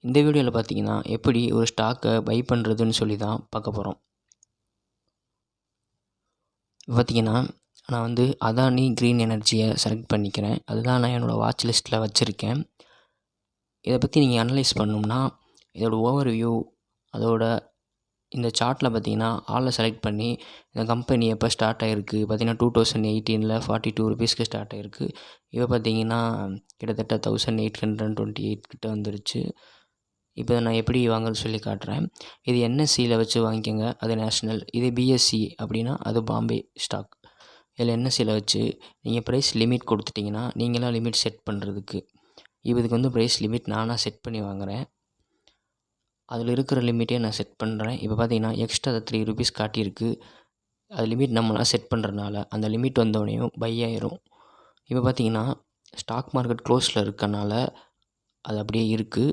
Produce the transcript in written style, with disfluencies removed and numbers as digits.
இந்த வீடியோவில் பார்த்தீங்கன்னா எப்படி ஒரு ஸ்டாக்கை பை பண்ணுறதுன்னு சொல்லி தான் பார்க்க போகிறோம். பார்த்தீங்கன்னா நான் வந்து அதானி க்ரீன் எனர்ஜியை செலக்ட் பண்ணிக்கிறேன். அதுதான் நான் என்னோடய வாட்ச் லிஸ்ட்டில் வச்சுருக்கேன். இதை பற்றி நீங்கள் அனலைஸ் பண்ணணும்னா இதோட ஓவர்வியூ, அதோட இந்த சார்ட்டில் பார்த்தீங்கன்னா ஆளை செலக்ட் பண்ணி இந்த கம்பெனி எப்போ ஸ்டார்ட் ஆகிருக்கு பார்த்தீங்கன்னா 2018 ₹42 ஸ்டார்ட் ஆகிருக்கு. இப்போ பார்த்தீங்கன்னா கிட்டத்தட்ட 1828 கிட்ட வந்துருச்சு. இப்போ நான் எப்படி வாங்குறது சொல்லி காட்டுறேன். இது என்எஸ்சியில் வச்சு வாங்கிக்கோங்க, அது நேஷ்னல். இது பிஎஸ்சி அப்படின்னா அது பாம்பே ஸ்டாக். இதில் என்எஸ்சியில் வச்சு நீங்கள் ப்ரைஸ் லிமிட் கொடுத்துட்டிங்கன்னா நீங்களாம் லிமிட் செட் பண்ணுறதுக்கு. இதுக்கு வந்து ப்ரைஸ் லிமிட் நானாக செட் பண்ணி வாங்குகிறேன். அதில் இருக்கிற லிமிட்டே நான் செட் பண்ணுறேன். இப்போ பார்த்தீங்கன்னா எக்ஸ்ட்ரா ₹3 காட்டியிருக்கு. அது லிமிட் நம்மளாக செட் பண்ணுறதுனால அந்த லிமிட் வந்தோடனையும் பை ஆயிரும். இப்போ பார்த்தீங்கன்னா ஸ்டாக் மார்க்கெட் க்ளோஸில் இருக்கனால அது அப்படியே இருக்குது.